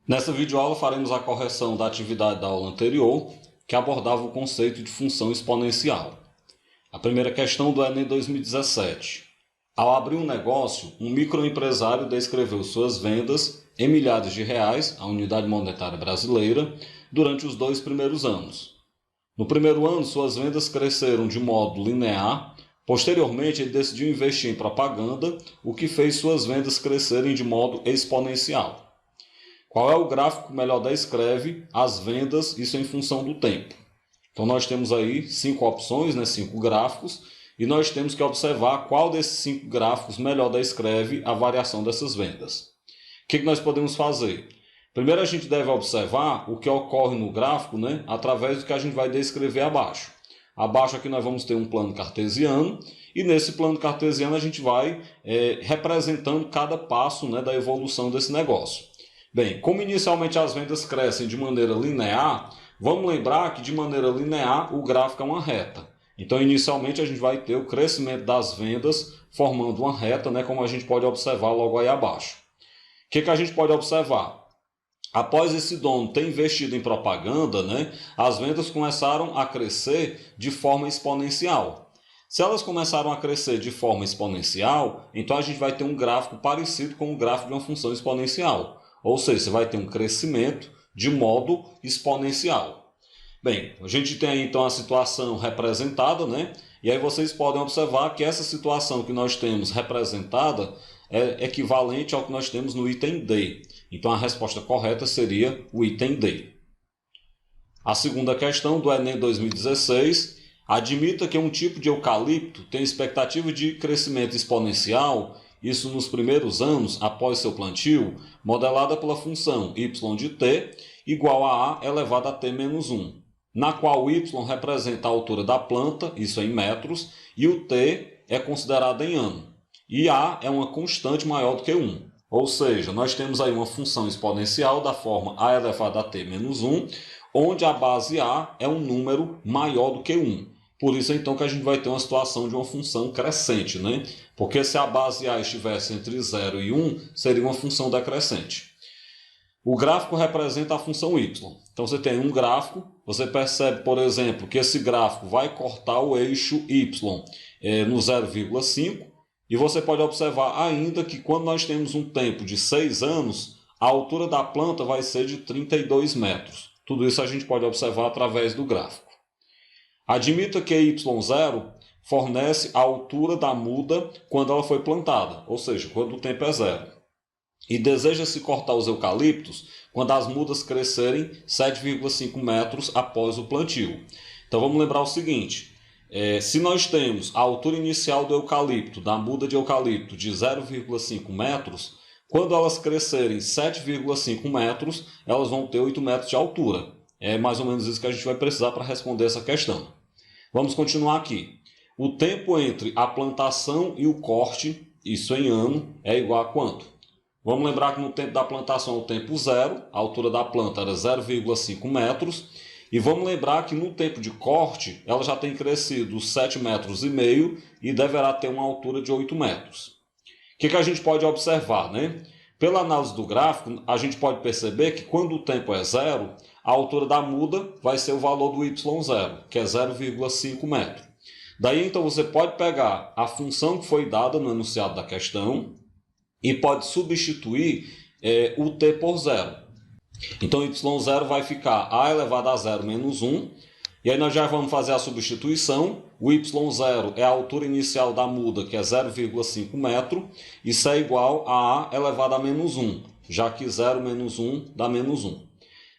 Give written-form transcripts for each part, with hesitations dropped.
Nessa videoaula faremos a correção da atividade da aula anterior, que abordava o conceito de função exponencial. A primeira questão do Enem 2017. Ao abrir um negócio, um microempresário descreveu suas vendas em milhares de reais, a unidade monetária brasileira, durante os 2 primeiros anos. No primeiro ano, suas vendas cresceram de modo linear. Posteriormente, ele decidiu investir em propaganda, o que fez suas vendas crescerem de modo exponencial. Qual é o gráfico que melhor descreve as vendas, isso em função do tempo? Então nós temos aí 5 opções, 5 gráficos, e nós temos que observar qual desses 5 gráficos melhor descreve a variação dessas vendas. O que nós podemos fazer? Primeiro a gente deve observar o que ocorre no gráfico, através do que a gente vai descrever abaixo. Abaixo aqui nós vamos ter um plano cartesiano, e nesse plano cartesiano a gente vai representando cada passo da evolução desse negócio. Bem, como inicialmente as vendas crescem de maneira linear, vamos lembrar que de maneira linear o gráfico é uma reta. Então, inicialmente a gente vai ter o crescimento das vendas formando uma reta, como a gente pode observar logo aí abaixo. O que a gente pode observar? Após esse dono ter investido em propaganda, as vendas começaram a crescer de forma exponencial. Se elas começaram a crescer de forma exponencial, então a gente vai ter um gráfico parecido com o gráfico de uma função exponencial. Ou seja, você vai ter um crescimento de modo exponencial. Bem, a gente tem aí então a situação representada, E aí vocês podem observar que essa situação que nós temos representada é equivalente ao que nós temos no item D. Então a resposta correta seria o item D. A segunda questão do Enem 2016. Admita que um tipo de eucalipto tem expectativa de crescimento exponencial, isso nos primeiros anos após seu plantio, modelada pela função y de t igual a elevado a t menos 1, na qual y representa a altura da planta, isso em metros, e o t é considerado em ano. E a é uma constante maior do que 1. Ou seja, nós temos aí uma função exponencial da forma a elevado a t menos 1, onde a base a é um número maior do que 1. Por isso, então, que a gente vai ter uma situação de uma função crescente, Porque se a base a estivesse entre 0 e 1, seria uma função decrescente. O gráfico representa a função y. Então, você tem um gráfico, você percebe, por exemplo, que esse gráfico vai cortar o eixo y no 0,5, e você pode observar ainda que quando nós temos um tempo de 6 anos, a altura da planta vai ser de 32 metros. Tudo isso a gente pode observar através do gráfico. Admita que y0 fornece a altura da muda quando ela foi plantada, ou seja, quando o tempo é 0. E deseja-se cortar os eucaliptos quando as mudas crescerem 7,5 metros após o plantio. Então vamos lembrar o seguinte, se nós temos a altura inicial do eucalipto, da muda de eucalipto, de 0,5 metros, quando elas crescerem 7,5 metros, elas vão ter 8 metros de altura. É mais ou menos isso que a gente vai precisar para responder essa questão. Vamos continuar aqui. O tempo entre a plantação e o corte, isso em ano, é igual a quanto? Vamos lembrar que no tempo da plantação é o tempo 0, a altura da planta era 0,5 metros. E vamos lembrar que no tempo de corte, ela já tem crescido 7,5 metros e deverá ter uma altura de 8 metros. O que a gente pode observar, Pela análise do gráfico, a gente pode perceber que quando o tempo é 0, a altura da muda vai ser o valor do y0, que é 0,5 metro. Daí, então, você pode pegar a função que foi dada no enunciado da questão e pode substituir o t por 0. Então, y0 vai ficar a elevado a 0 menos 1. E aí nós já vamos fazer a substituição. O y0 é a altura inicial da muda, que é 0,5 metro. Isso é igual a elevado a menos 1, já que 0 menos 1 dá menos 1.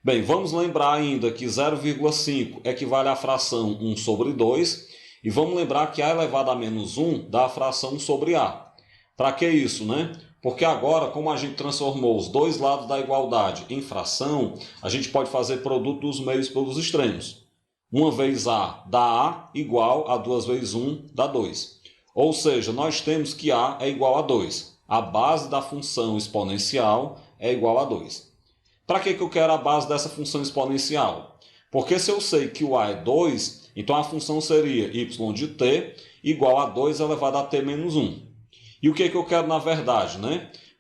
Bem, vamos lembrar ainda que 0,5 equivale à fração 1 sobre 2. E vamos lembrar que a elevado a menos 1 dá a fração 1 sobre a. Para que isso, Porque agora, como a gente transformou os dois lados da igualdade em fração, a gente pode fazer produto dos meios pelos extremos. 1 vezes a dá a igual a 2 vezes 1 dá 2. Ou seja, nós temos que a é igual a 2. A base da função exponencial é igual a 2. Para que eu quero a base dessa função exponencial? Porque se eu sei que o a é 2, então a função seria y de t igual a 2 elevado a t menos 1. E o que eu quero na verdade,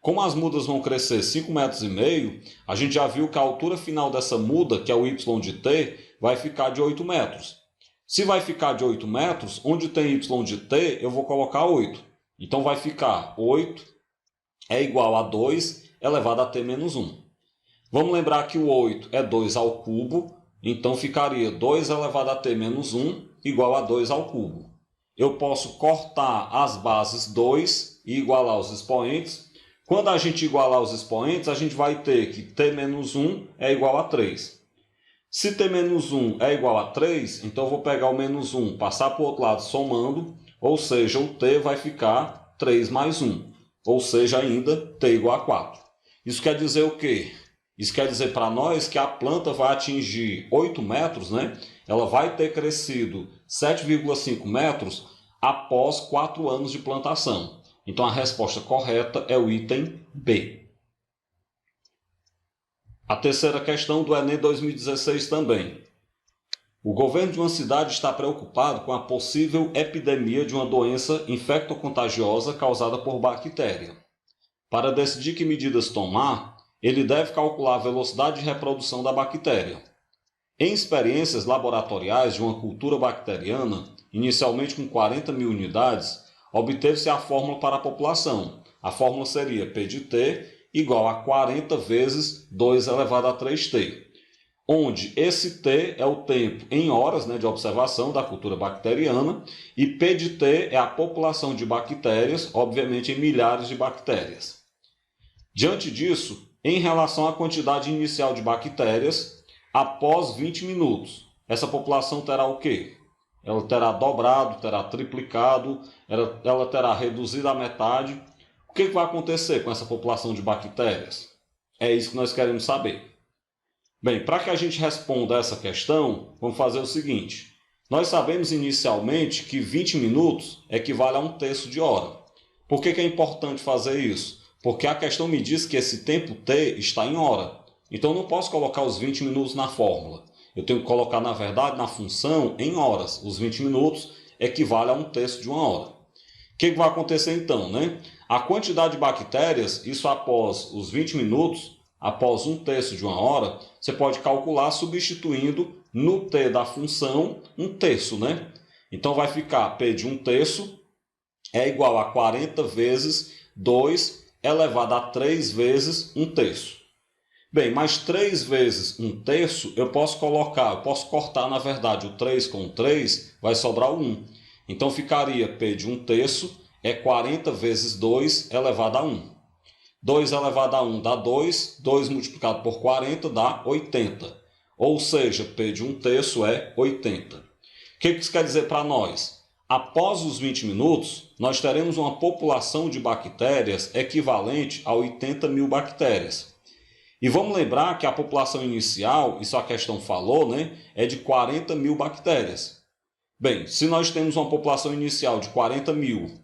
Como as mudas vão crescer 5,5 metros, a gente já viu que a altura final dessa muda, que é o y de t, vai ficar de 8 metros. Se vai ficar de 8 metros, onde tem y de t, eu vou colocar 8. Então vai ficar 8 é igual a 2 elevado a t menos 1. Vamos lembrar que o 8 é 2 ao cubo, então ficaria 2 elevado a t menos 1 igual a 2 ao cubo. Eu posso cortar as bases 2 e igualar os expoentes. Quando a gente igualar os expoentes, a gente vai ter que t menos 1 é igual a 3. Se t menos 1 é igual a 3, então eu vou pegar o menos 1, passar para o outro lado somando, ou seja, o t vai ficar 3 mais 1, ou seja, ainda t igual a 4. Isso quer dizer o quê? Isso quer dizer para nós que a planta vai atingir 8 metros, né? Ela vai ter crescido 7,5 metros após 4 anos de plantação. Então a resposta correta é o item B. A terceira questão do Enem 2016 também. O governo de uma cidade está preocupado com a possível epidemia de uma doença infectocontagiosa causada por bactéria. Para decidir que medidas tomar, ele deve calcular a velocidade de reprodução da bactéria. Em experiências laboratoriais de uma cultura bacteriana, inicialmente com 40 mil unidades, obteve-se a fórmula para a população. A fórmula seria P de T igual a 40 vezes 2 elevado a 3T, onde esse T é o tempo em horas, de observação da cultura bacteriana e P de T é a população de bactérias, obviamente em milhares de bactérias. Diante disso, em relação à quantidade inicial de bactérias, após 20 minutos, essa população terá o quê? Ela terá dobrado, terá triplicado, ela terá reduzido à metade. O que vai acontecer com essa população de bactérias? É isso que nós queremos saber. Bem, para que a gente responda essa questão, vamos fazer o seguinte. Nós sabemos inicialmente que 20 minutos equivale a 1/3 de hora. Por que é importante fazer isso? Porque a questão me diz que esse tempo t está em hora. Então eu não posso colocar os 20 minutos na fórmula. Eu tenho que colocar, na verdade, na função em horas. Os 20 minutos equivale a 1/3 de uma hora. O que vai acontecer então, A quantidade de bactérias, isso após os 20 minutos, após 1/3 de uma hora, você pode calcular substituindo no t da função 1/3, Então vai ficar P de 1/3 é igual a 40 vezes 2 elevado a 3 vezes 1/3. Bem, mas 3 vezes 1/3 eu posso cortar, na verdade, o 3 com o 3, vai sobrar o 1. Então ficaria P de 1/3 é 40 vezes 2 elevado a 1. 2 elevado a 1 dá 2, 2 multiplicado por 40 dá 80. Ou seja, P de 1/3 é 80. O que isso quer dizer para nós? Após os 20 minutos, nós teremos uma população de bactérias equivalente a 80 mil bactérias. E vamos lembrar que a população inicial, isso a questão falou, é de 40 mil bactérias. Bem, se nós temos uma população inicial de 40 mil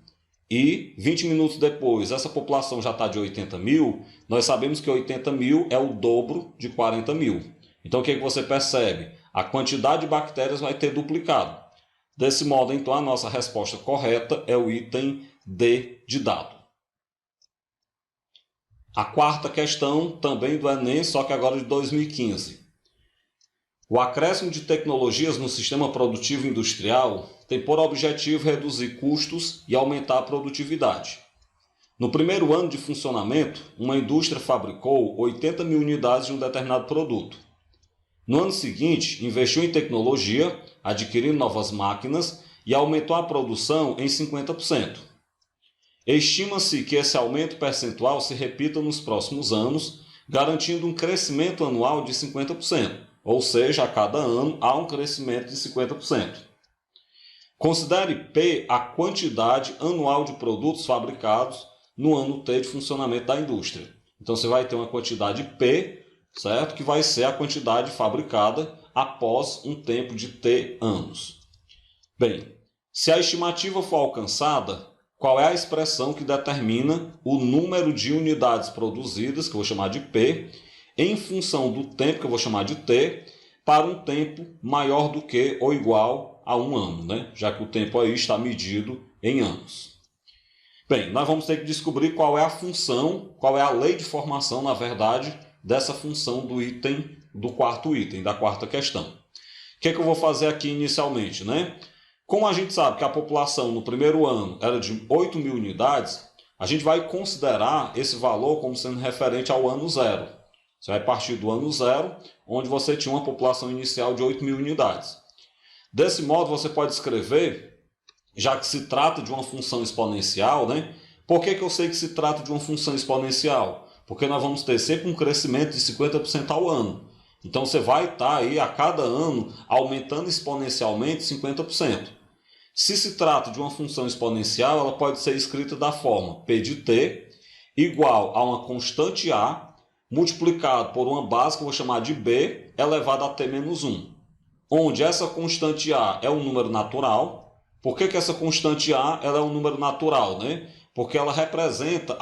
e 20 minutos depois essa população já está de 80 mil, nós sabemos que 80 mil é o dobro de 40 mil. Então o que você percebe? A quantidade de bactérias vai ter duplicado. Desse modo, então, a nossa resposta correta é o item D de dado. A quarta questão, também do Enem, só que agora de 2015. O acréscimo de tecnologias no sistema produtivo industrial tem por objetivo reduzir custos e aumentar a produtividade. No primeiro ano de funcionamento, uma indústria fabricou 80 mil unidades de um determinado produto. No ano seguinte, investiu em tecnologia, adquirindo novas máquinas e aumentou a produção em 50%. Estima-se que esse aumento percentual se repita nos próximos anos, garantindo um crescimento anual de 50%, ou seja, a cada ano há um crescimento de 50%. Considere P a quantidade anual de produtos fabricados no ano T de funcionamento da indústria. Então você vai ter uma quantidade P, certo? Que vai ser a quantidade fabricada após um tempo de T anos. Bem, se a estimativa for alcançada, qual é a expressão que determina o número de unidades produzidas, que eu vou chamar de P, em função do tempo, que eu vou chamar de T, para um tempo maior do que ou igual a um ano, Já que o tempo aí está medido em anos. Bem, nós vamos ter que descobrir qual é a função, qual é a lei de formação, na verdade, dessa função do item, do quarto item, da quarta questão. O que é que eu vou fazer aqui inicialmente, né? Como a gente sabe que a população no primeiro ano era de 8.000 unidades, a gente vai considerar esse valor como sendo referente ao ano zero. Você vai partir do ano zero, onde você tinha uma população inicial de 8.000 unidades. Desse modo, você pode escrever, já que se trata de uma função exponencial, né? Por que eu sei que se trata de uma função exponencial? Porque nós vamos ter sempre um crescimento de 50% ao ano. Então, você vai estar aí a cada ano aumentando exponencialmente 50%. Se se trata de uma função exponencial, ela pode ser escrita da forma P de t igual a uma constante a multiplicado por uma base que eu vou chamar de b elevado a t menos 1. Onde essa constante a é um número natural. Por que essa constante a ela é um número natural, né? Porque ela representa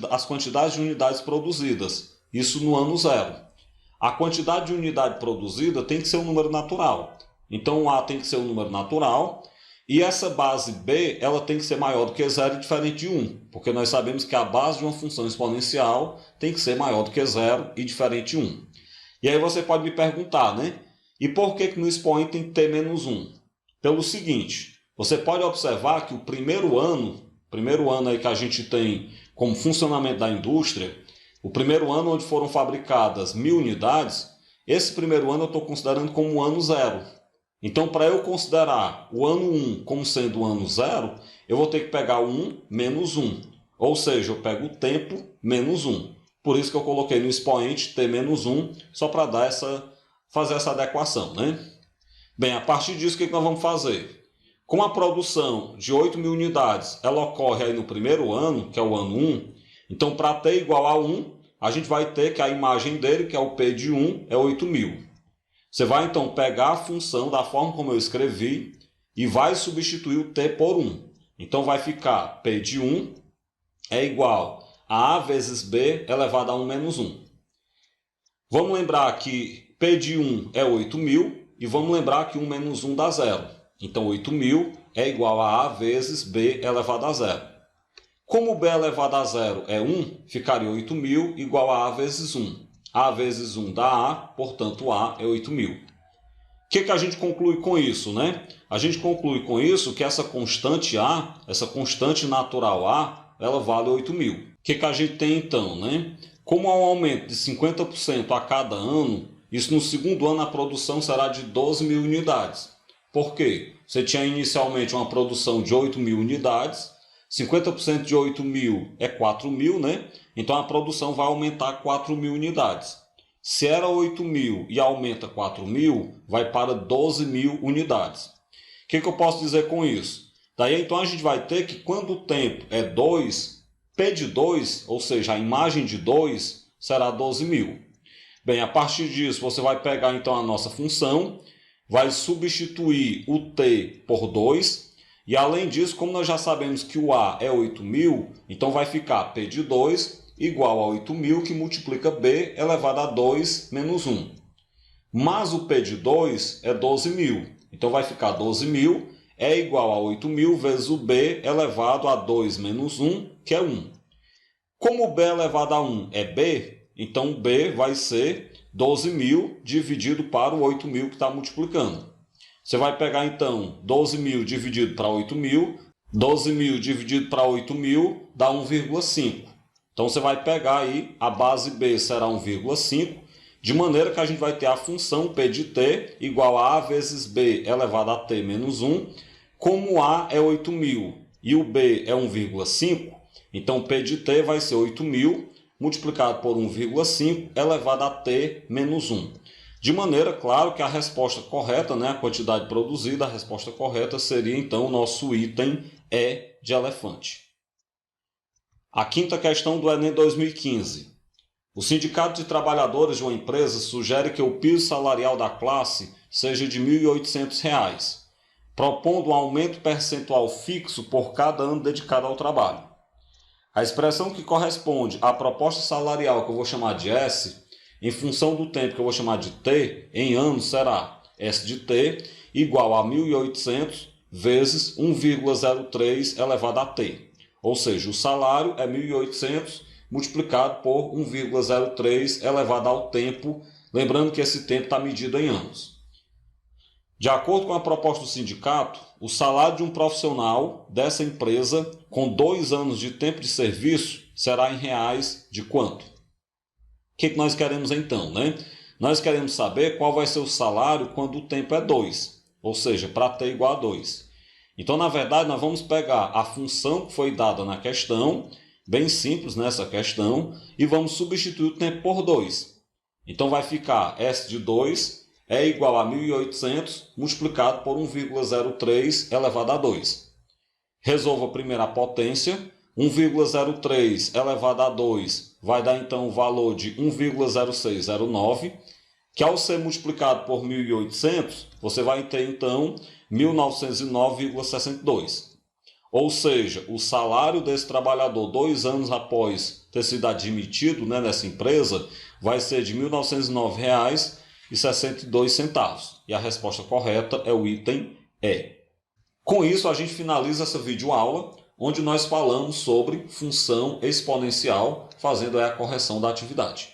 as quantidades de unidades produzidas. Isso no ano zero. A quantidade de unidade produzida tem que ser um número natural. Então, o a tem que ser um número natural. E essa base b ela tem que ser maior do que zero e diferente de 1. Porque nós sabemos que a base de uma função exponencial tem que ser maior do que zero e diferente de 1. E aí você pode me perguntar, né? E por que no expoente tem que ter menos 1? Pelo seguinte, você pode observar que o primeiro ano aí que a gente tem como funcionamento da indústria, o primeiro ano onde foram fabricadas 1.000 unidades, esse primeiro ano eu estou considerando como o ano zero. Então, para eu considerar o ano 1 como sendo o ano zero, eu vou ter que pegar o 1 menos 1. Ou seja, eu pego o tempo menos 1. Por isso que eu coloquei no expoente t menos 1, só para fazer essa adequação, né? Bem, a partir disso, o que nós vamos fazer? Com a produção de 8.000 unidades, ela ocorre aí no primeiro ano, que é o ano 1. Então, para t igual a 1, a gente vai ter que a imagem dele, que é o p de 1, é 8.000. Você vai, então, pegar a função da forma como eu escrevi e vai substituir o t por 1. Então, vai ficar p de 1 é igual a vezes b elevado a 1 menos 1. Vamos lembrar que p de 1 é 8.000 e vamos lembrar que 1 menos 1 dá 0. Então, 8.000 é igual a vezes b elevado a 0. Como b elevado a 0 é 1, ficaria 8.000 igual a vezes 1. A vezes 1 dá A, portanto A é 8.000. O que a gente conclui com isso, né? A gente conclui com isso que essa constante A, essa constante natural A, ela vale 8.000. O que a gente tem então, né? Como há um aumento de 50% a cada ano, isso no segundo ano a produção será de 12.000 unidades. Por quê? Você tinha inicialmente uma produção de 8.000 unidades, 50% de 8.000 é 4.000, né? Então a produção vai aumentar 4.000 unidades. Se era 8.000 e aumenta 4.000, vai para 12.000 unidades. O que eu posso dizer com isso? Daí então a gente vai ter que quando o tempo é 2, P de 2, ou seja, a imagem de 2, será 12.000. Bem, a partir disso você vai pegar então a nossa função, vai substituir o t por 2, e além disso, como nós já sabemos que o A é 8.000, então vai ficar P de 2 igual a 8.000, que multiplica B elevado a 2 menos 1. Mas o P de 2 é 12.000, então vai ficar 12.000 é igual a 8.000 vezes o B elevado a 2 menos 1, que é 1. Como o B elevado a 1 é B, então o B vai ser 12.000 dividido para o 8.000 que está multiplicando. Você vai pegar, então, 12.000 dividido para 8.000. 12.000 dividido para 8.000 dá 1,5. Então, você vai pegar aí, a base B será 1,5, de maneira que a gente vai ter a função P de t igual a vezes B elevado a t menos 1. Como A é 8.000 e o B é 1,5, então P de t vai ser 8.000 multiplicado por 1,5 elevado a t menos 1. De maneira, claro, que a resposta correta, né, a quantidade produzida, a resposta correta seria, então, o nosso item E de elefante. A quinta questão do Enem 2015. O Sindicato de Trabalhadores de uma empresa sugere que o piso salarial da classe seja de R$ 1.800, propondo um aumento percentual fixo por cada ano dedicado ao trabalho. A expressão que corresponde à proposta salarial, que eu vou chamar de S, em função do tempo que eu vou chamar de T, em anos será S de T igual a 1.800 vezes 1,03 elevado a T. Ou seja, o salário é 1.800 multiplicado por 1,03 elevado ao tempo, lembrando que esse tempo está medido em anos. De acordo com a proposta do sindicato, o salário de um profissional dessa empresa com 2 anos de tempo de serviço será em reais de quanto? O que nós queremos então, né? Nós queremos saber qual vai ser o salário quando o tempo é 2, ou seja, para t igual a 2. Então, na verdade, nós vamos pegar a função que foi dada na questão, bem simples nessa questão, e vamos substituir o tempo por 2. Então, vai ficar S de 2 é igual a 1.800 multiplicado por 1,03 elevado a 2. Resolva primeiro a potência. 1,03 elevado a 2 vai dar então o valor de 1,0609, que ao ser multiplicado por 1.800, você vai ter então 1.909,62. Ou seja, o salário desse trabalhador 2 anos após ter sido admitido, né, nessa empresa vai ser de R$ 1.909,62. E a resposta correta é o item E. Com isso, a gente finaliza essa videoaula, onde nós falamos sobre função exponencial, fazendo a correção da atividade.